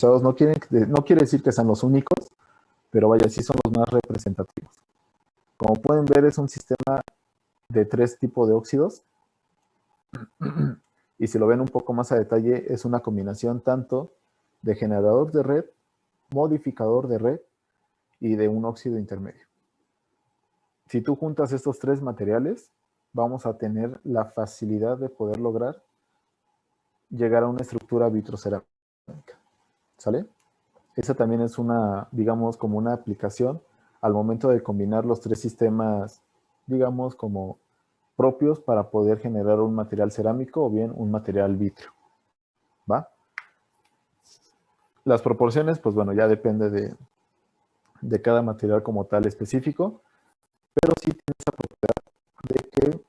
no quiere decir que sean los únicos, pero vaya, sí son los más representativos. Como pueden ver, es un sistema de 3 tipos de óxidos. Y si lo ven un poco más a detalle, es una combinación tanto de generador de red, modificador de red y de un óxido intermedio. Si tú juntas estos 3 materiales, vamos a tener la facilidad de poder lograr llegar a una estructura vitrocerámica. ¿Sale? Esa también es una, digamos, como una aplicación al momento de combinar los 3 sistemas, digamos, como propios para poder generar un material cerámico o bien un material vítreo. ¿Va? Las proporciones, pues bueno, ya depende de cada material como tal específico, pero sí tiene esa propiedad de que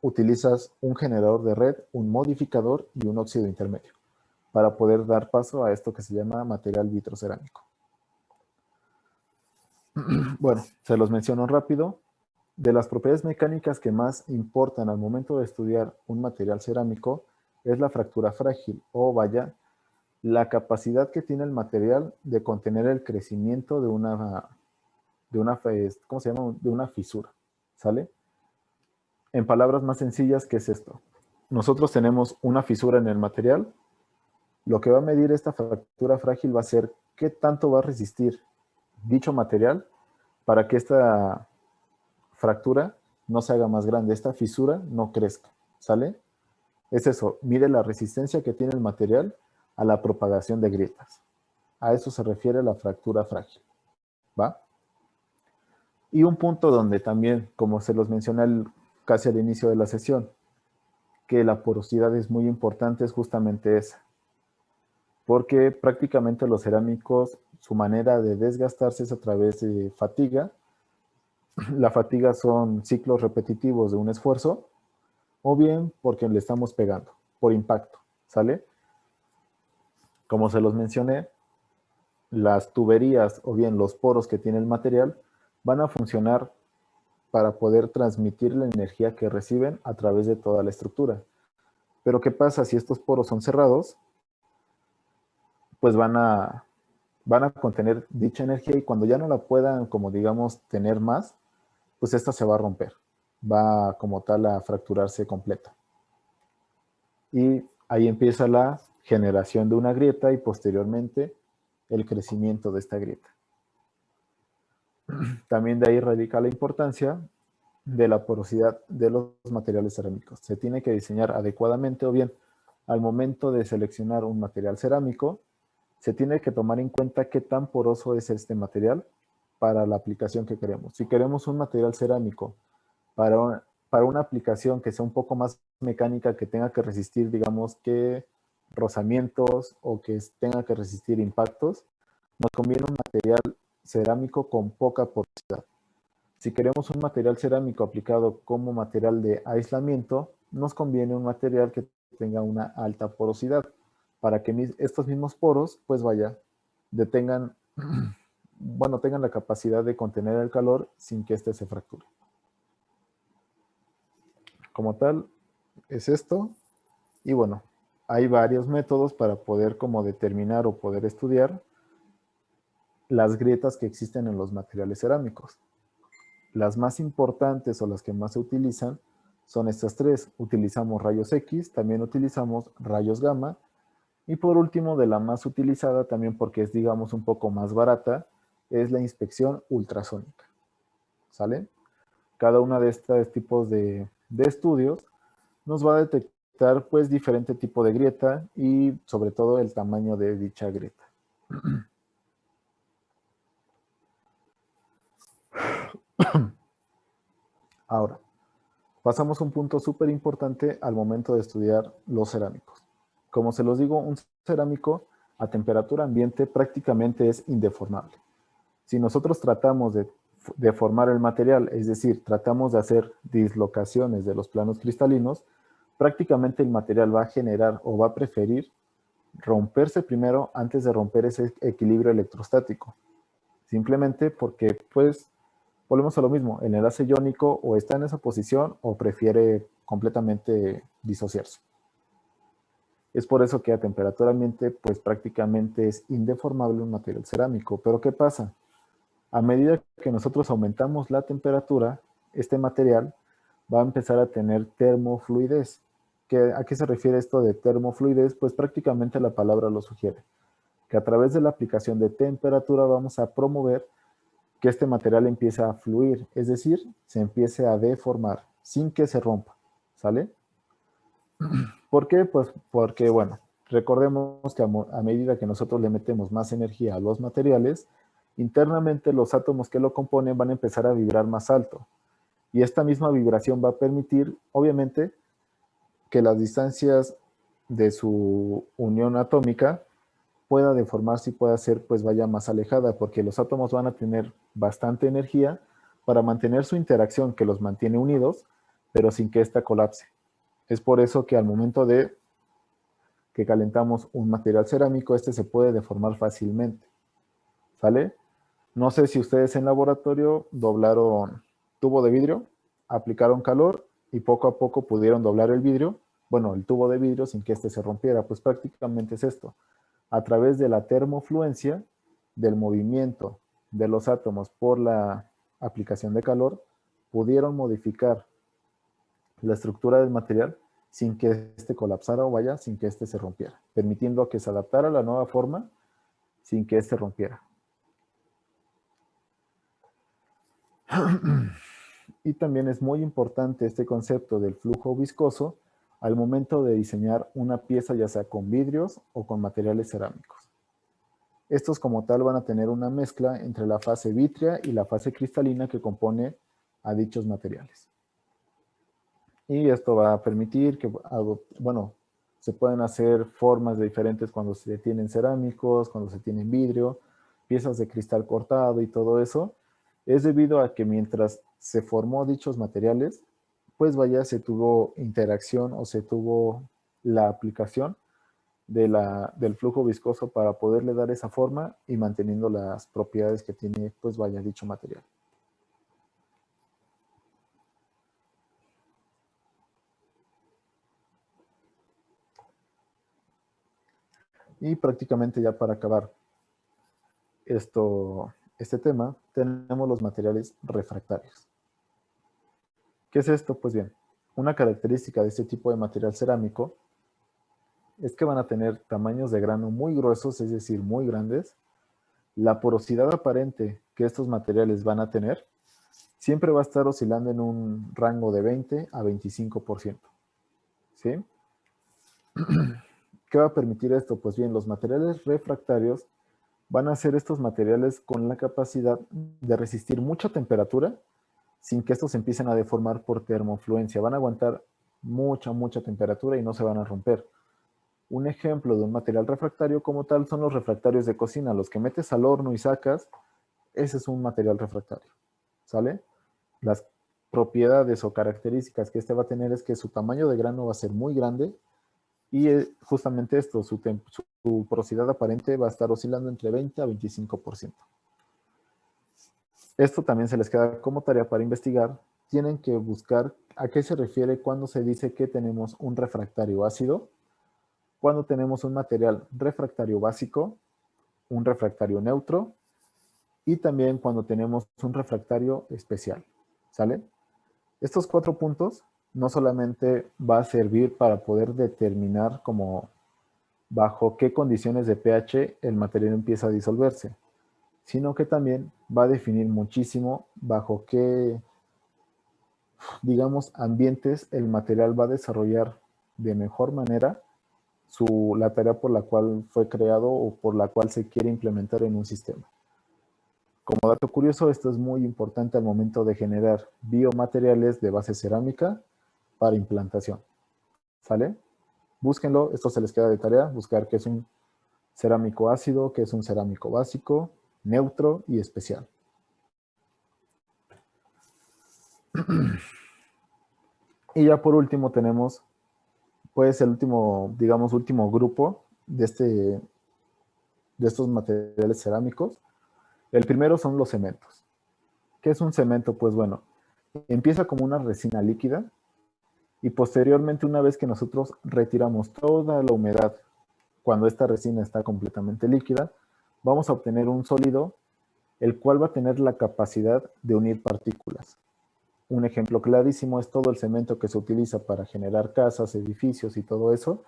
utilizas un generador de red, un modificador y un óxido intermedio para poder dar paso a esto que se llama material vitrocerámico. Bueno, se los menciono rápido. De las propiedades mecánicas que más importan al momento de estudiar un material cerámico es la fractura frágil, o vaya, la capacidad que tiene el material de contener el crecimiento de una ¿cómo se llama? De una fisura, ¿sale? En palabras más sencillas, ¿qué es esto? Nosotros tenemos una fisura en el material. Lo que va a medir esta fractura frágil va a ser qué tanto va a resistir dicho material para que esta fractura no se haga más grande, esta fisura no crezca, ¿sale? Es eso, mide la resistencia que tiene el material a la propagación de grietas. A eso se refiere la fractura frágil, ¿va? Y un punto donde también, como se los mencioné casi al inicio de la sesión, que la porosidad es muy importante, es justamente esa. Porque prácticamente los cerámicos, su manera de desgastarse es a través de fatiga. La fatiga son ciclos repetitivos de un esfuerzo, o bien porque le estamos pegando, por impacto, ¿sale? Como se los mencioné, las tuberías o bien los poros que tiene el material van a funcionar para poder transmitir la energía que reciben a través de toda la estructura. Pero ¿qué pasa si estos poros son cerrados? Pues van a contener dicha energía y cuando ya no la puedan, como digamos, tener más, pues esta se va a romper. Va como tal a fracturarse completa. Y ahí empieza la generación de una grieta y posteriormente el crecimiento de esta grieta. También de ahí radica la importancia de la porosidad de los materiales cerámicos. Se tiene que diseñar adecuadamente o bien al momento de seleccionar un material cerámico, se tiene que tomar en cuenta qué tan poroso es este material para la aplicación que queremos. Si queremos un material cerámico para una aplicación que sea un poco más mecánica, que tenga que resistir, digamos, que rozamientos o que tenga que resistir impactos, nos conviene un material cerámico con poca porosidad. Si queremos un material cerámico aplicado como material de aislamiento, nos conviene un material que tenga una alta porosidad para que estos mismos poros, pues vaya, tengan la capacidad de contener el calor sin que éste se fracture. Como tal, es esto. Y bueno, hay varios métodos para poder como determinar o poder estudiar las grietas que existen en los materiales cerámicos. Las más importantes o las que más se utilizan son estas 3. Utilizamos rayos X, también utilizamos rayos gamma. Y por último, de la más utilizada, también porque es, digamos, un poco más barata, es la inspección ultrasónica. ¿Sale? Cada uno de estos tipos de estudios nos va a detectar, pues, diferente tipo de grieta y, sobre todo, el tamaño de dicha grieta. Ahora, pasamos a un punto súper importante al momento de estudiar los cerámicos. Como se los digo, un cerámico a temperatura ambiente prácticamente es indeformable. Si nosotros tratamos de deformar el material, es decir, tratamos de hacer dislocaciones de los planos cristalinos, prácticamente el material va a generar o va a preferir romperse primero antes de romper ese equilibrio electrostático. Simplemente porque, pues, volvemos a lo mismo, el enlace iónico o está en esa posición o prefiere completamente disociarse. Es por eso que a temperatura ambiente, pues prácticamente es indeformable un material cerámico. Pero ¿qué pasa? A medida que nosotros aumentamos la temperatura, este material va a empezar a tener termofluidez. ¿A qué se refiere esto de termofluidez? Pues prácticamente la palabra lo sugiere, que a través de la aplicación de temperatura vamos a promover que este material empiece a fluir, es decir, se empiece a deformar sin que se rompa, ¿sale? ¿Por qué? Pues porque, bueno, recordemos que a medida que nosotros le metemos más energía a los materiales, internamente los átomos que lo componen van a empezar a vibrar más alto. Y esta misma vibración va a permitir, obviamente, que las distancias de su unión atómica pueda deformarse y pueda ser, pues vaya más alejada, porque los átomos van a tener bastante energía para mantener su interacción que los mantiene unidos, pero sin que ésta colapse. Es por eso que al momento de que calentamos un material cerámico, este se puede deformar fácilmente, ¿sale? No sé si ustedes en laboratorio doblaron tubo de vidrio, aplicaron calor y poco a poco pudieron doblar el vidrio, bueno, el tubo de vidrio sin que éste se rompiera, pues prácticamente es esto. A través de la termofluencia, del movimiento de los átomos por la aplicación de calor, pudieron modificar la estructura del material sin que éste colapsara o vaya, sin que éste se rompiera, permitiendo que se adaptara a la nueva forma sin que éste rompiera. Y también es muy importante este concepto del flujo viscoso al momento de diseñar una pieza, ya sea con vidrios o con materiales cerámicos. Estos como tal van a tener una mezcla entre la fase vítrea y la fase cristalina que compone a dichos materiales. Y esto va a permitir que, bueno, se pueden hacer formas de diferentes cuando se tienen cerámicos, cuando se tienen vidrio, piezas de cristal cortado y todo eso. Es debido a que mientras se formó dichos materiales, pues vaya, se tuvo interacción o se tuvo la aplicación del flujo viscoso para poderle dar esa forma y manteniendo las propiedades que tiene, pues vaya, dicho material. Y prácticamente ya para acabar este tema, tenemos los materiales refractarios. ¿Qué es esto? Pues bien, una característica de este tipo de material cerámico es que van a tener tamaños de grano muy gruesos, es decir, muy grandes. La porosidad aparente que estos materiales van a tener siempre va a estar oscilando en un rango de 20 a 25%. ¿Sí? ¿Qué va a permitir esto? Pues bien, los materiales refractarios van a ser estos materiales con la capacidad de resistir mucha temperatura sin que estos se empiecen a deformar por termofluencia. Van a aguantar mucha temperatura y no se van a romper. Un ejemplo de un material refractario como tal son los refractarios de cocina, los que metes al horno y sacas, ese es un material refractario, ¿sale? Las propiedades o características que este va a tener es que su tamaño de grano va a ser muy grande y justamente esto, su porosidad aparente va a estar oscilando entre 20 a 25%. Esto también se les queda como tarea para investigar. Tienen que buscar a qué se refiere cuando se dice que tenemos un refractario ácido, cuando tenemos un material refractario básico, un refractario neutro y también cuando tenemos un refractario especial. ¿Sale? Estos 4 puntos no solamente va a servir para poder determinar como bajo qué condiciones de pH el material empieza a disolverse, sino que también va a definir muchísimo bajo qué, digamos, ambientes el material va a desarrollar de mejor manera la tarea por la cual fue creado o por la cual se quiere implementar en un sistema. Como dato curioso, esto es muy importante al momento de generar biomateriales de base cerámica para implantación. ¿Sale? Búsquenlo, esto se les queda de tarea, buscar qué es un cerámico ácido, qué es un cerámico básico, neutro y especial. Y ya por último tenemos, pues el último, digamos, último grupo de estos materiales cerámicos. El primero son los cementos. ¿Qué es un cemento? Pues bueno, empieza como una resina líquida Y posteriormente, una vez que nosotros retiramos toda la humedad, cuando esta resina está completamente líquida, vamos a obtener un sólido, el cual va a tener la capacidad de unir partículas. Un ejemplo clarísimo es todo el cemento que se utiliza para generar casas, edificios y todo eso.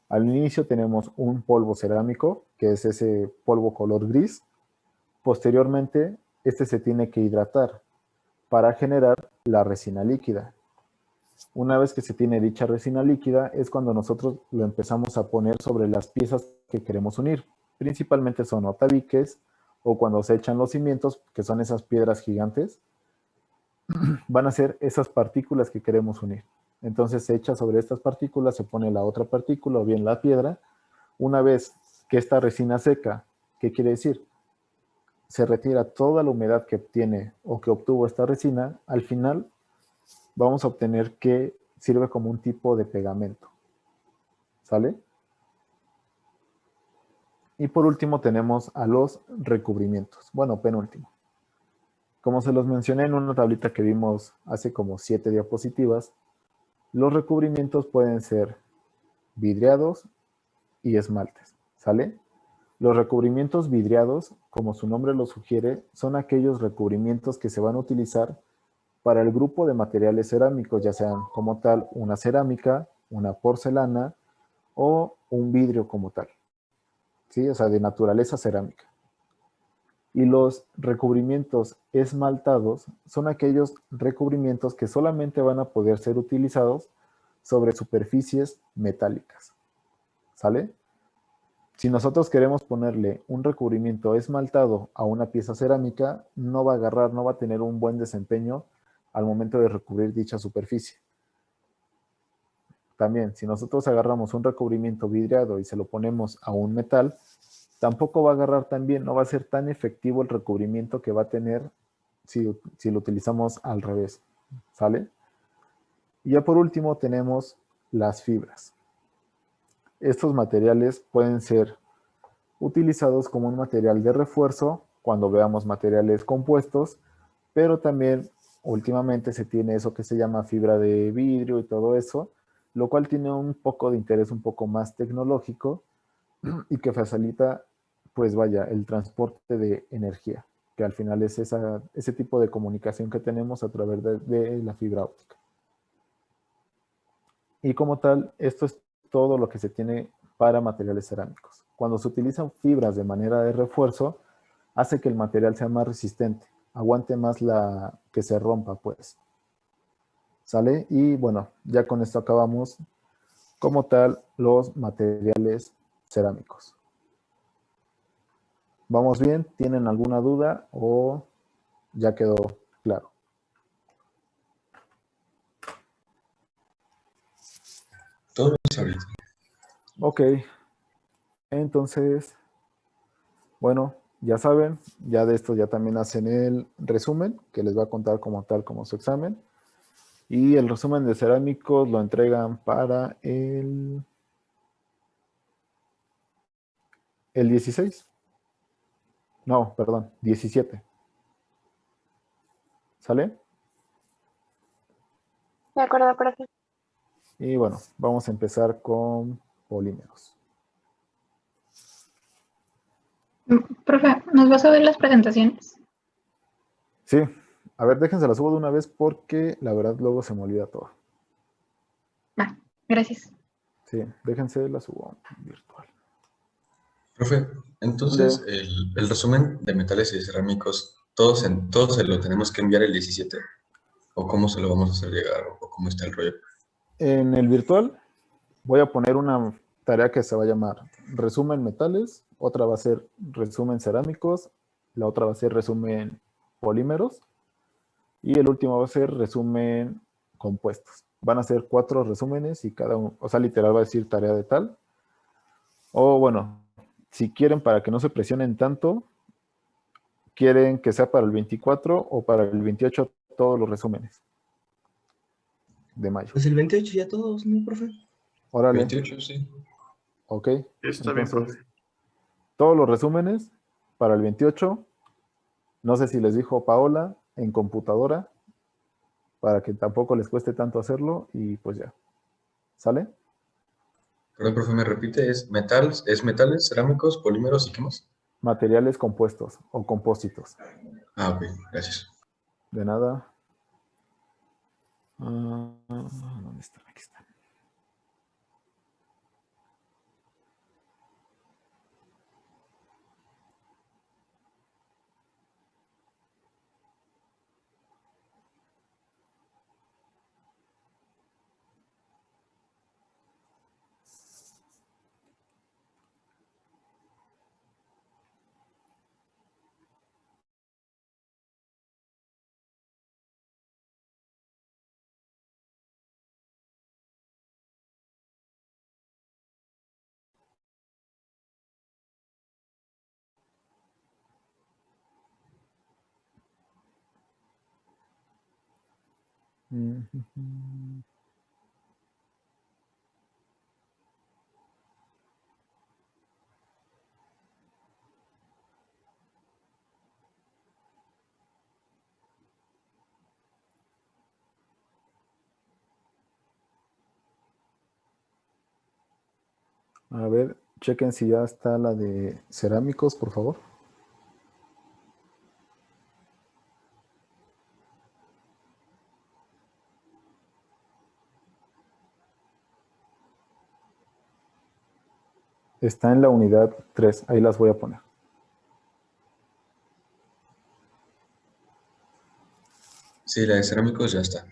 Al inicio tenemos un polvo cerámico, que es ese polvo color gris. Posteriormente, este se tiene que hidratar para generar la resina líquida. Una vez que se tiene dicha resina líquida, es cuando nosotros lo empezamos a poner sobre las piezas que queremos unir. Principalmente son o tabiques, o cuando se echan los cimientos, que son esas piedras gigantes, van a ser esas partículas que queremos unir. Entonces se echa sobre estas partículas, se pone la otra partícula o bien la piedra. Una vez que esta resina seca, ¿qué quiere decir? Se retira toda la humedad que obtiene o que obtuvo esta resina. Al final vamos a obtener que sirve como un tipo de pegamento. ¿Sale? Y por último tenemos a los recubrimientos. Bueno, penúltimo. Como se los mencioné en una tablita que vimos hace como 7 diapositivas, los recubrimientos pueden ser vidriados y esmaltes, ¿sale? Los recubrimientos vidriados, como su nombre lo sugiere, son aquellos recubrimientos que se van a utilizar para el grupo de materiales cerámicos, ya sean como tal una cerámica, una porcelana o un vidrio como tal, ¿sí? O sea, de naturaleza cerámica. Y los recubrimientos esmaltados son aquellos recubrimientos que solamente van a poder ser utilizados sobre superficies metálicas, ¿sale? Si nosotros queremos ponerle un recubrimiento esmaltado a una pieza cerámica, no va a agarrar, no va a tener un buen desempeño al momento de recubrir dicha superficie. También, si nosotros agarramos un recubrimiento vidriado y se lo ponemos a un metal, tampoco va a agarrar tan bien, no va a ser tan efectivo el recubrimiento que va a tener si lo utilizamos al revés, ¿sale? Y ya por último tenemos las fibras. Estos materiales pueden ser utilizados como un material de refuerzo cuando veamos materiales compuestos, pero también últimamente se tiene eso que se llama fibra de vidrio y todo eso, lo cual tiene un poco de interés un poco más tecnológico y que facilita, pues vaya, el transporte de energía, que al final es ese tipo de comunicación que tenemos a través de la fibra óptica. Y como tal, esto es todo lo que se tiene para materiales cerámicos. Cuando se utilizan fibras de manera de refuerzo, hace que el material sea más resistente, aguante más que se rompa, pues. ¿Sale? Y bueno, ya con esto acabamos como tal los materiales cerámicos. ¿Vamos bien? ¿Tienen alguna duda o ya quedó claro? Todo está bien. Ok, entonces, bueno, ya saben, ya de esto ya también hacen el resumen, que les va a contar como tal como su examen. Y el resumen de cerámicos lo entregan para el 16. No, perdón, 17. ¿Sale? De acuerdo, profe. Y bueno, vamos a empezar con polímeros. Profe, ¿nos vas a ver las presentaciones? Sí, a ver, déjense la subo de una vez porque la verdad luego se me olvida todo. Va, gracias. Sí, déjense la subo virtual. Profe, entonces ¿Dónde? el resumen de metales y cerámicos, ¿todos se lo tenemos que enviar el 17? ¿O cómo se lo vamos a hacer llegar? ¿O cómo está el rollo? En el virtual voy a poner una tarea que se va a llamar resumen metales, otra va a ser resumen cerámicos, la otra va a ser resumen polímeros y el último va a ser resumen compuestos. Van a ser 4 resúmenes y cada uno, o sea, literal va a decir tarea de tal. O bueno, si quieren para que no se presionen tanto, quieren que sea para el 24 o para el 28 todos los resúmenes de mayo. Pues el 28 ya todos, ¿no, profe? Órale, 28, sí. ok. Está bien, Entonces, profe. todos los resúmenes para el 28. No sé si les dijo Paola en computadora para que tampoco les cueste tanto hacerlo y pues ya. ¿Sale? Perdón, profe, ¿me repite? ¿Es metales, cerámicos, polímeros y qué más? Materiales compuestos o compósitos. Ah, ok, gracias. De nada. ¿Dónde están? Aquí están. A ver, chequen si ya está la de cerámicos, por favor. Está en la unidad 3, ahí las voy a poner. Sí, la de cerámicos ya está.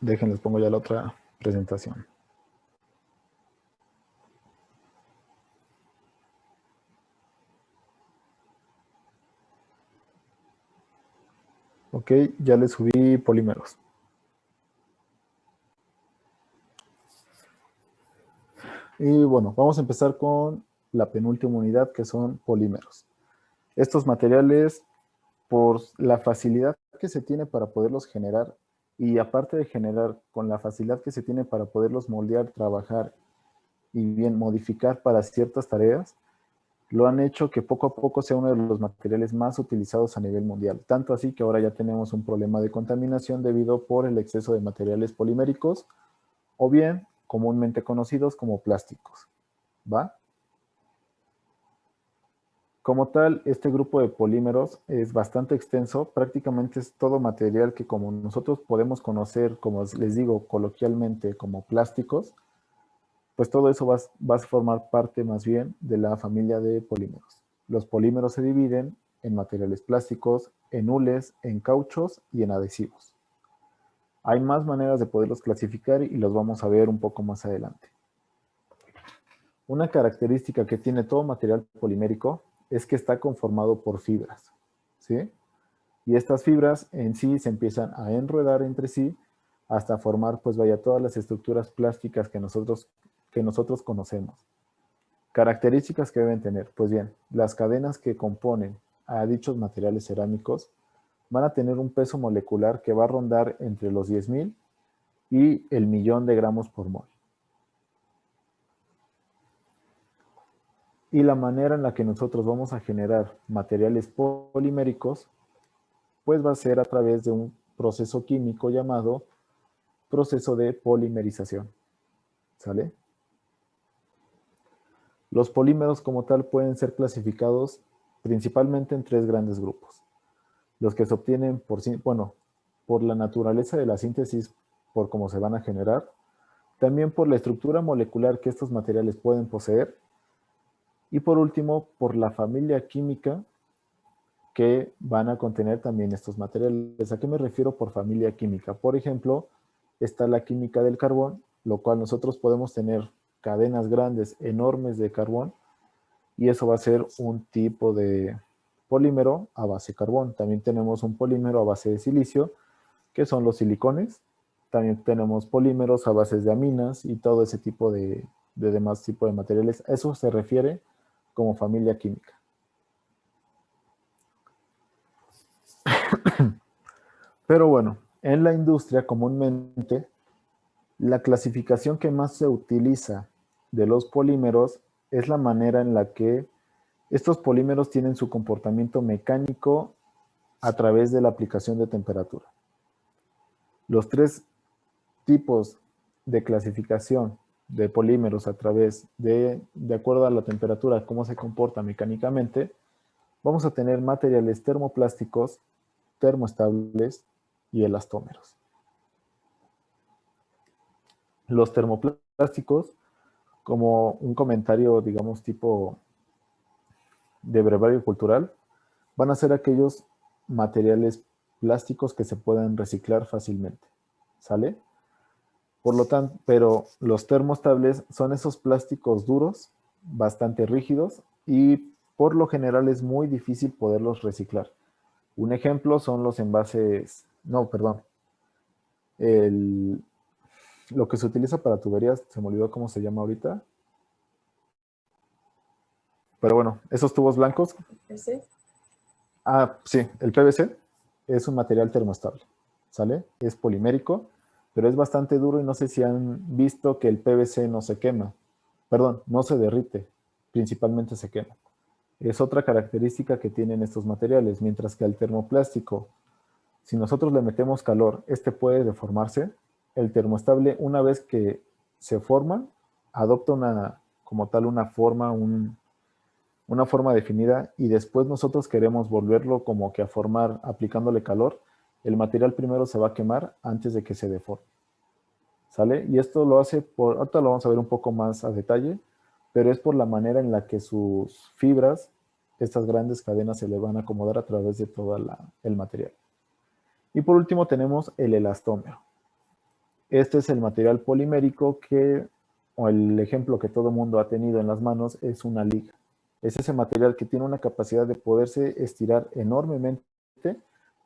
Déjenles pongo ya la otra presentación. Ok, ya les subí polímeros. Y bueno, vamos a empezar con la penúltima unidad, que son polímeros. Estos materiales, por la facilidad que se tiene para poderlos generar, y aparte de generar, con la facilidad que se tiene para poderlos moldear, trabajar y bien modificar para ciertas tareas, lo han hecho que poco a poco sea uno de los materiales más utilizados a nivel mundial. Tanto así que ahora ya tenemos un problema de contaminación debido por el exceso de materiales poliméricos o bien comúnmente conocidos como plásticos. ¿Va? Como tal, este grupo de polímeros es bastante extenso, prácticamente es todo material que como nosotros podemos conocer, como les digo coloquialmente, como plásticos, pues todo eso va a formar parte más bien de la familia de polímeros. Los polímeros se dividen en materiales plásticos, en hules, en cauchos y en adhesivos. Hay más maneras de poderlos clasificar y los vamos a ver un poco más adelante. Una característica que tiene todo material polimérico es que está conformado por fibras, ¿sí? Y estas fibras en sí se empiezan a enredar entre sí hasta formar, pues vaya, todas las estructuras plásticas que nosotros conocemos. Características que deben tener. Pues bien, las cadenas que componen a dichos materiales cerámicos van a tener un peso molecular que va a rondar entre los 10.000 y el 1.000.000 de gramos por mol. Y la manera en la que nosotros vamos a generar materiales poliméricos, pues va a ser a través de un proceso químico llamado proceso de polimerización. ¿Sale? Los polímeros como tal pueden ser clasificados principalmente en tres grandes grupos. Los que se obtienen por la naturaleza de la síntesis, por cómo se van a generar, también por la estructura molecular que estos materiales pueden poseer, y por último, por la familia química que van a contener también estos materiales. ¿A qué me refiero por familia química? Por ejemplo, está la química del carbón, lo cual nosotros podemos tener cadenas grandes, enormes de carbón, y eso va a ser un tipo de polímero a base de carbón. También tenemos un polímero a base de silicio, que son los silicones. También tenemos polímeros a base de aminas y todo ese tipo de de demás tipos de materiales. Eso se refiere como familia química. Pero bueno, en la industria comúnmente la clasificación que más se utiliza de los polímeros es la manera en la que estos polímeros tienen su comportamiento mecánico a través de la aplicación de temperatura. Los tres tipos de clasificación de polímeros a través de acuerdo a la temperatura, cómo se comporta mecánicamente, vamos a tener materiales termoplásticos, termoestables y elastómeros. Los termoplásticos, como un comentario, digamos, tipo de brevario cultural, van a ser aquellos materiales plásticos que se pueden reciclar fácilmente, ¿sale? Por lo tanto, pero los termoestables son esos plásticos duros, bastante rígidos, y por lo general es muy difícil poderlos reciclar. Un ejemplo son los envases, lo que se utiliza para tuberías, se me olvidó cómo se llama ahorita. Pero bueno, esos tubos blancos. ¿PVC? Ah, sí, el PVC es un material termoestable, ¿sale? Es polimérico, pero es bastante duro y no sé si han visto que el PVC no se quema. Perdón, no se derrite, principalmente se quema. Es otra característica que tienen estos materiales, mientras que al termoplástico, si nosotros le metemos calor, este puede deformarse. El termoestable, una vez que se forma, adopta como tal una forma definida, y después nosotros queremos volverlo como que a formar aplicándole calor, el material primero se va a quemar antes de que se deforme. ¿Sale? Y esto lo hace ahorita lo vamos a ver un poco más a detalle, pero es por la manera en la que sus fibras, estas grandes cadenas, se le van a acomodar a través de todo el material. Y por último tenemos el elastómero. Este es el material polimérico o el ejemplo que todo mundo ha tenido en las manos, es una liga. Es ese material que tiene una capacidad de poderse estirar enormemente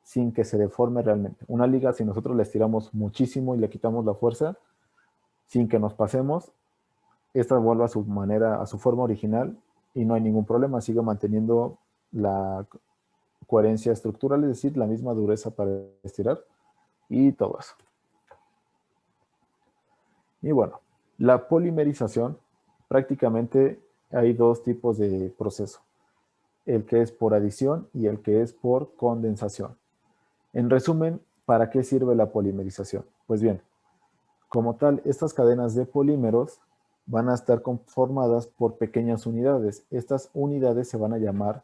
sin que se deforme realmente. Una liga, si nosotros la estiramos muchísimo y le quitamos la fuerza, sin que nos pasemos, esta vuelve a su forma original y no hay ningún problema, sigue manteniendo la coherencia estructural, es decir, la misma dureza para estirar y todo eso. Y bueno, la polimerización, prácticamente hay dos tipos de proceso, el que es por adición y el que es por condensación. En resumen, ¿para qué sirve la polimerización? Pues bien, como tal, estas cadenas de polímeros van a estar conformadas por pequeñas unidades. Estas unidades se van a llamar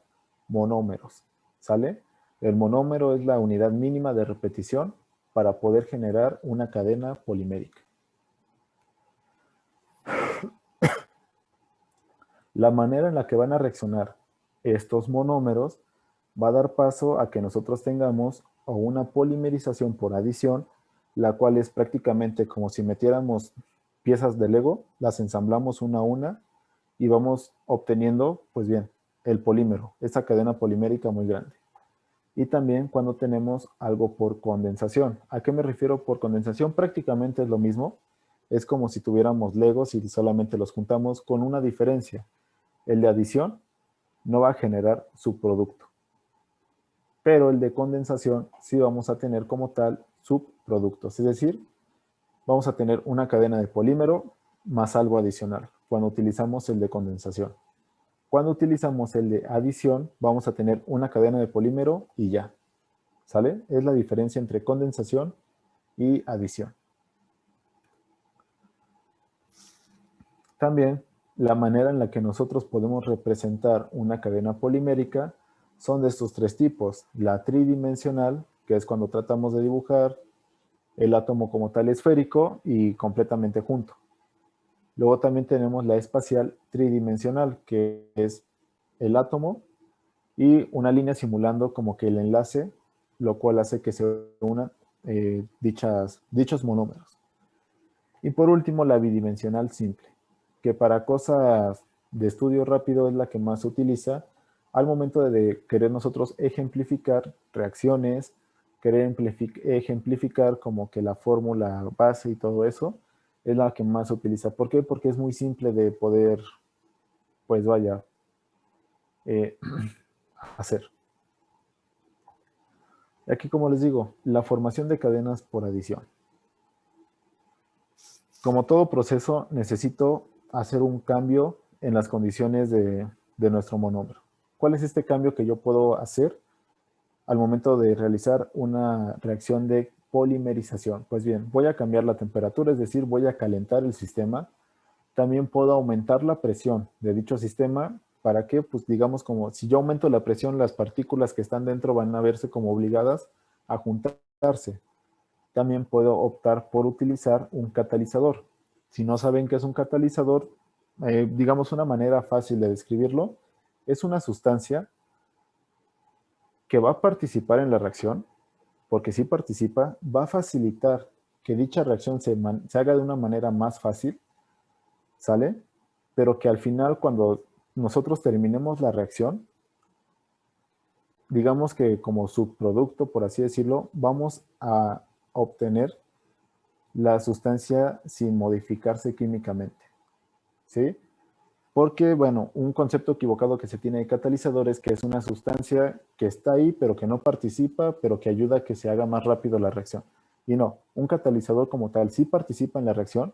monómeros, ¿sale? El monómero es la unidad mínima de repetición para poder generar una cadena polimérica. La manera en la que van a reaccionar estos monómeros va a dar paso a que nosotros tengamos o una polimerización por adición, la cual es prácticamente como si metiéramos piezas de Lego, las ensamblamos una a una y vamos obteniendo, pues bien, el polímero, esta cadena polimérica muy grande. Y también cuando tenemos algo por condensación. ¿A qué me refiero por condensación? Prácticamente es lo mismo. Es como si tuviéramos Legos y solamente los juntamos con una diferencia. El de adición no va a generar su producto, pero el de condensación sí vamos a tener como tal subproductos, es decir, vamos a tener una cadena de polímero más algo adicional cuando utilizamos el de condensación. Cuando utilizamos el de adición, vamos a tener una cadena de polímero y ya, ¿sale? Es la diferencia entre condensación y adición. También, la manera en la que nosotros podemos representar una cadena polimérica son de estos tres tipos. La tridimensional, que es cuando tratamos de dibujar el átomo como tal esférico y completamente junto. Luego también tenemos la espacial tridimensional, que es el átomo y una línea simulando como que el enlace, lo cual hace que se unan dichos monómeros. Y por último, la bidimensional simple, que para cosas de estudio rápido es la que más se utiliza al momento de querer nosotros ejemplificar reacciones, querer ejemplificar como que la fórmula base y todo eso. es la que más se utiliza. ¿Por qué? Porque es muy simple de poder, pues vaya, hacer. Aquí, como les digo, la formación de cadenas por adición. Como todo proceso, necesito hacer un cambio en las condiciones de nuestro monómero. ¿Cuál es este cambio que yo puedo hacer al momento de realizar una reacción de polimerización? Pues bien, voy a cambiar la temperatura, es decir, voy a calentar el sistema. También puedo aumentar la presión de dicho sistema. ¿Para qué? Pues digamos, como si yo aumento la presión, las partículas que están dentro van a verse como obligadas a juntarse. También puedo optar por utilizar un catalizador. Si no saben qué es un catalizador, digamos una manera fácil de describirlo, es una sustancia que va a participar en la reacción, porque si participa, va a facilitar que dicha reacción se haga de una manera más fácil, ¿sale? Pero que al final, cuando nosotros terminemos la reacción, digamos que como subproducto, por así decirlo, vamos a obtener la sustancia sin modificarse químicamente, ¿sí? Porque, bueno, un concepto equivocado que se tiene de catalizador es que es una sustancia que está ahí, pero que no participa, pero que ayuda a que se haga más rápido la reacción. Y no, un catalizador como tal sí participa en la reacción,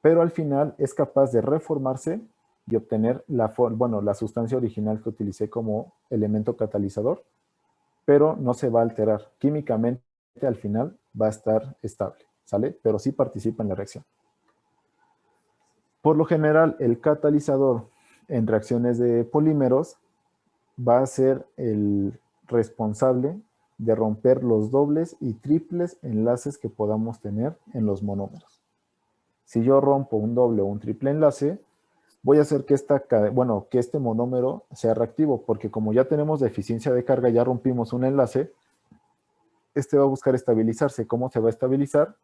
pero al final es capaz de reformarse y obtener la sustancia original que utilicé como elemento catalizador, pero no se va a alterar. Químicamente, al final, va a estar estable, ¿sale? Pero sí participa en la reacción. Por lo general, el catalizador en reacciones de polímeros va a ser el responsable de romper los dobles y triples enlaces que podamos tener en los monómeros. Si yo rompo un doble o un triple enlace, voy a hacer que este monómero sea reactivo, porque como ya tenemos deficiencia de carga, ya rompimos un enlace, este va a buscar estabilizarse. ¿Cómo se va a estabilizar?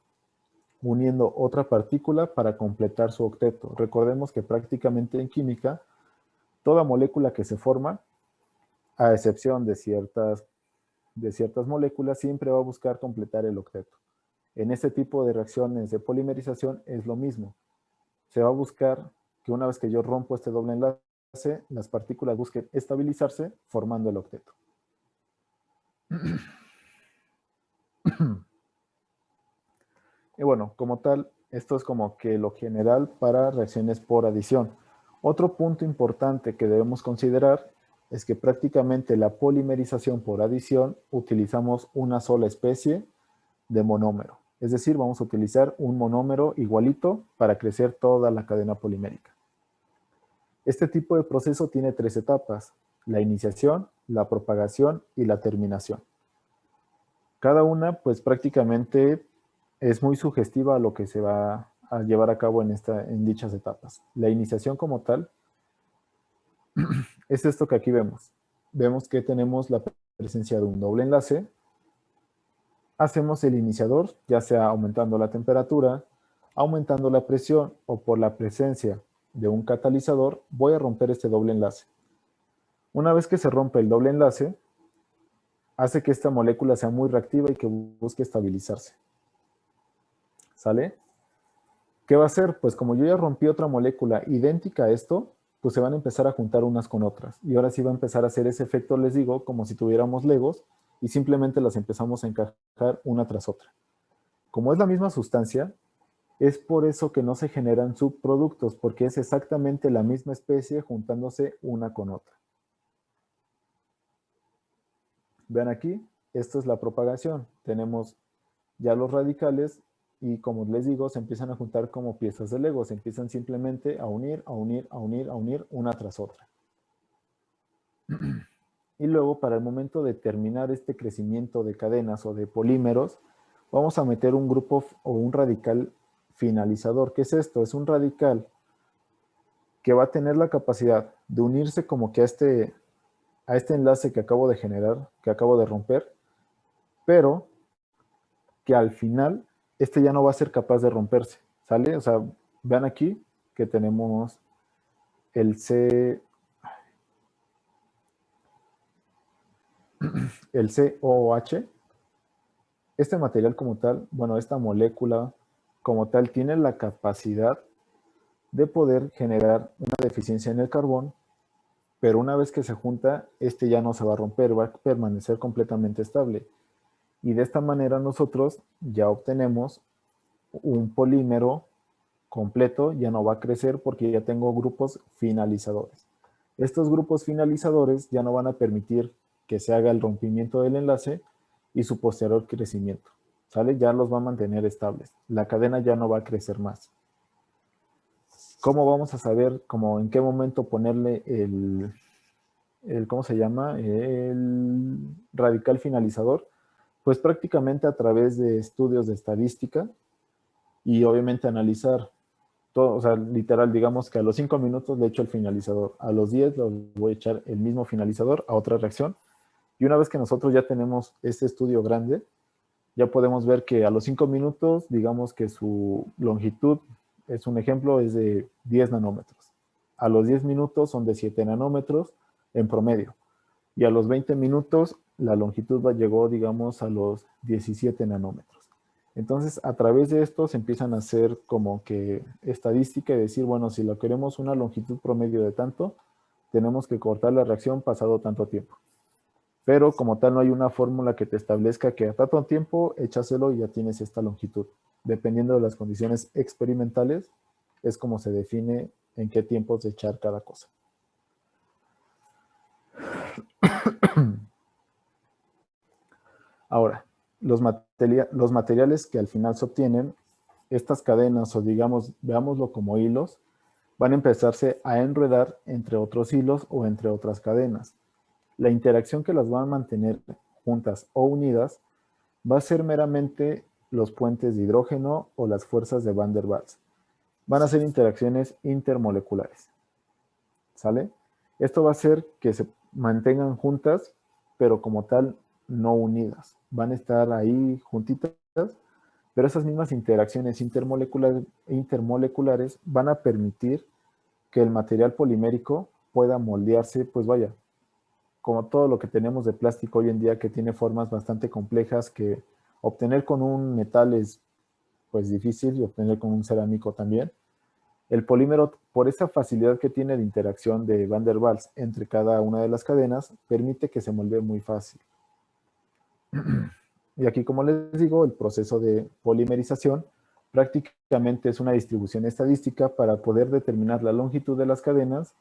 Uniendo otra partícula para completar su octeto. Recordemos que prácticamente en química, toda molécula que se forma, a excepción de ciertas moléculas, siempre va a buscar completar el octeto. En este tipo de reacciones de polimerización es lo mismo. Se va a buscar que una vez que yo rompo este doble enlace, las partículas busquen estabilizarse formando el octeto. Y bueno, como tal, esto es como que lo general para reacciones por adición. Otro punto importante que debemos considerar es que prácticamente la polimerización por adición utilizamos una sola especie de monómero. Es decir, vamos a utilizar un monómero igualito para crecer toda la cadena polimérica. Este tipo de proceso tiene 3 etapas: la iniciación, la propagación y la terminación. Cada una, pues prácticamente es muy sugestiva a lo que se va a llevar a cabo en dichas etapas. La iniciación como tal es esto que aquí vemos. Vemos que tenemos la presencia de un doble enlace. Hacemos el iniciador, ya sea aumentando la temperatura, aumentando la presión o por la presencia de un catalizador, voy a romper este doble enlace. Una vez que se rompe el doble enlace, hace que esta molécula sea muy reactiva y que busque estabilizarse. ¿Sale? ¿Qué va a hacer? Pues como yo ya rompí otra molécula idéntica a esto, pues se van a empezar a juntar unas con otras. Y ahora sí va a empezar a hacer ese efecto, les digo, como si tuviéramos legos y simplemente las empezamos a encajar una tras otra. Como es la misma sustancia, es por eso que no se generan subproductos, porque es exactamente la misma especie juntándose una con otra. Vean aquí, esto es la propagación. Tenemos ya los radicales y, como les digo, se empiezan a juntar como piezas de Lego. Se empiezan simplemente a unir, a unir, a unir, a unir una tras otra. Y luego, para el momento de terminar este crecimiento de cadenas o de polímeros, vamos a meter un grupo o un radical finalizador. ¿Qué es esto? Es un radical que va a tener la capacidad de unirse como que a este enlace que acabo de generar, que acabo de romper, pero que al final este ya no va a ser capaz de romperse, ¿sale? O sea, vean aquí que tenemos el COOH. Este material como tal, bueno, esta molécula como tal tiene la capacidad de poder generar una deficiencia en el carbón, pero una vez que se junta, este ya no se va a romper, va a permanecer completamente estable. Y de esta manera nosotros ya obtenemos un polímero completo, ya no va a crecer porque ya tengo grupos finalizadores. Estos grupos finalizadores ya no van a permitir que se haga el rompimiento del enlace y su posterior crecimiento. ¿Sale? Ya los va a mantener estables. La cadena ya no va a crecer más. ¿Cómo vamos a saber en qué momento ponerle ¿cómo se llama? El radical finalizador? Pues prácticamente a través de estudios de estadística y obviamente analizar todo, o sea, literal, digamos que a los 5 minutos le echo el finalizador, a los 10 le voy a echar el mismo finalizador a otra reacción, y una vez que nosotros ya tenemos este estudio grande, ya podemos ver que a los 5 minutos, digamos que su longitud, es un ejemplo, es de 10 nanómetros. A los 10 minutos son de 7 nanómetros en promedio. Y a los 20 minutos la longitud llegó, digamos, a los 17 nanómetros. Entonces, a través de esto se empiezan a hacer como que estadística y decir, bueno, si lo queremos una longitud promedio de tanto, tenemos que cortar la reacción pasado tanto tiempo. Pero como tal no hay una fórmula que te establezca que a tanto tiempo échaselo y ya tienes esta longitud. Dependiendo de las condiciones experimentales, es como se define en qué tiempos de echar cada cosa. Ahora, los materiales que al final se obtienen, estas cadenas, o digamos, veámoslo como hilos, van a empezarse a enredar entre otros hilos o entre otras cadenas. La interacción que las van a mantener juntas o unidas va a ser meramente los puentes de hidrógeno o las fuerzas de Van der Waals. Van a ser interacciones intermoleculares. ¿Sale? Esto va a hacer que se mantengan juntas, pero como tal no unidas. Van a estar ahí juntitas, pero esas mismas interacciones intermoleculares van a permitir que el material polimérico pueda moldearse, pues vaya, como todo lo que tenemos de plástico hoy en día, que tiene formas bastante complejas, que obtener con un metal es pues difícil, y obtener con un cerámico también. El polímero, por esa facilidad que tiene de interacción de Van der Waals entre cada una de las cadenas, permite que se moldee muy fácil. Y aquí, como les digo, el proceso de polimerización prácticamente es una distribución estadística para poder determinar la longitud de las cadenas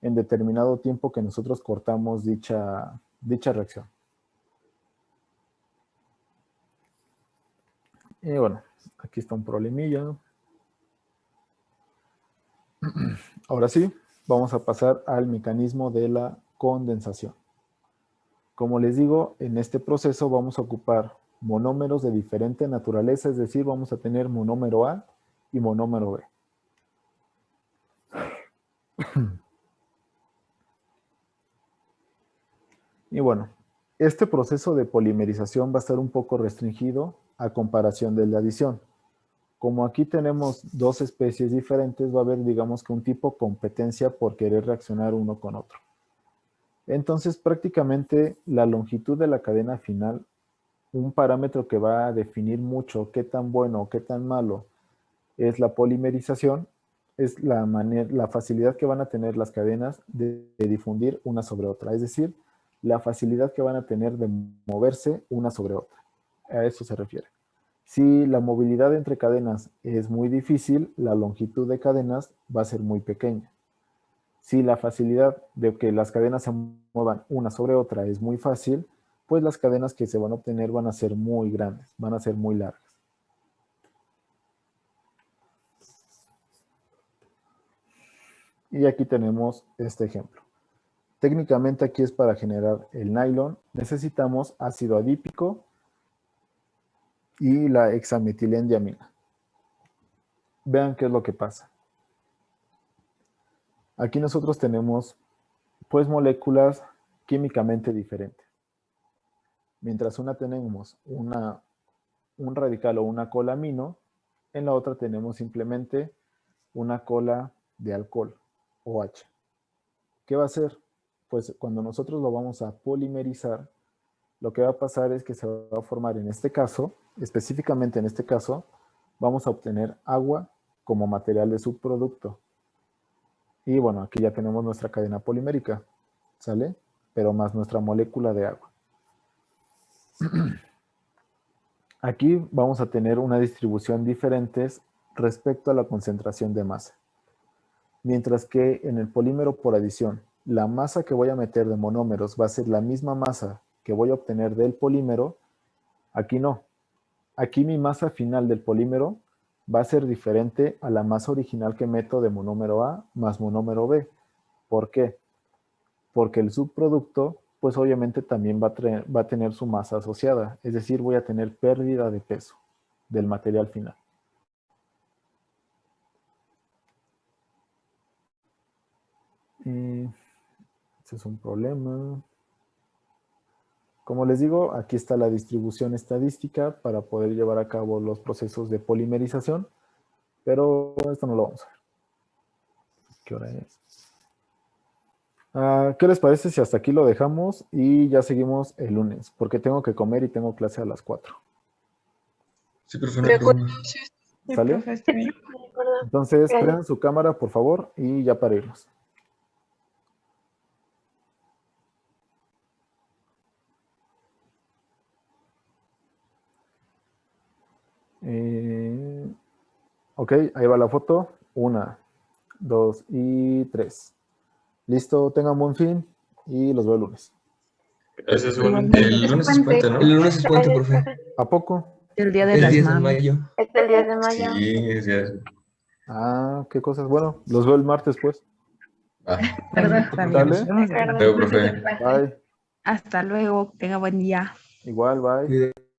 en determinado tiempo que nosotros cortamos dicha reacción. Y bueno, aquí está un problemilla. Ahora sí, vamos a pasar al mecanismo de la condensación. Como les digo, en este proceso vamos a ocupar monómeros de diferente naturaleza, es decir, vamos a tener monómero A y monómero B. Y bueno, este proceso de polimerización va a estar un poco restringido a comparación del de adición. Como aquí tenemos dos especies diferentes, va a haber, digamos, que un tipo competencia por querer reaccionar uno con otro. Entonces, prácticamente la longitud de la cadena final, un parámetro que va a definir mucho qué tan bueno o qué tan malo es la polimerización, es la facilidad que van a tener las cadenas de difundir una sobre otra. Es decir, la facilidad que van a tener de moverse una sobre otra. A eso se refiere. Si la movilidad entre cadenas es muy difícil, la longitud de cadenas va a ser muy pequeña. Si la facilidad de que las cadenas se muevan una sobre otra es muy fácil, pues las cadenas que se van a obtener van a ser muy grandes, van a ser muy largas. Y aquí tenemos este ejemplo. Técnicamente aquí es para generar el nylon. Necesitamos ácido adípico y la hexametilendiamina. Vean qué es lo que pasa. Aquí nosotros tenemos pues moléculas químicamente diferentes. Mientras una tenemos un radical o una cola amino, en la otra tenemos simplemente una cola de alcohol, OH. ¿Qué va a hacer? Pues cuando nosotros lo vamos a polimerizar, lo que va a pasar es que se va a formar en este caso, específicamente en este caso, vamos a obtener agua como material de subproducto. Y bueno, aquí ya tenemos nuestra cadena polimérica, ¿sale? Pero más nuestra molécula de agua. Aquí vamos a tener una distribución diferente respecto a la concentración de masa. Mientras que en el polímero por adición, la masa que voy a meter de monómeros va a ser la misma masa que voy a obtener del polímero, aquí no. Aquí mi masa final del polímero va a ser diferente a la masa original que meto de monómero A más monómero B. ¿Por qué? Porque el subproducto, pues obviamente también va a tener su masa asociada, es decir, voy a tener pérdida de peso del material final. Ese es un problema. Como les digo, aquí está la distribución estadística para poder llevar a cabo los procesos de polimerización, pero esto no lo vamos a ver. ¿Qué hora es? ¿Qué les parece si hasta aquí lo dejamos y ya seguimos el lunes? Porque tengo que comer y tengo clase a las 4. Sí, profe, no hay problema. ¿Sale? profe, está bien. Entonces, prendan su cámara, por favor, y ya para irnos. Ok, ahí va la foto. 1, 2 y 3. Listo, tengan buen fin y los veo el lunes. Gracias, igualmente. El lunes es puente, ¿no? El lunes es puente, profe. ¿A poco? El día de El las 10 de mamás. mayo. Es el 10 de mayo. Sí, ya. Qué cosas. Bueno, los veo el martes, pues. Está bien. ¿Sale? Vamos a ver. Luego, profe. Bye. Hasta luego. Tenga buen día. Igual, bye. Cuídate.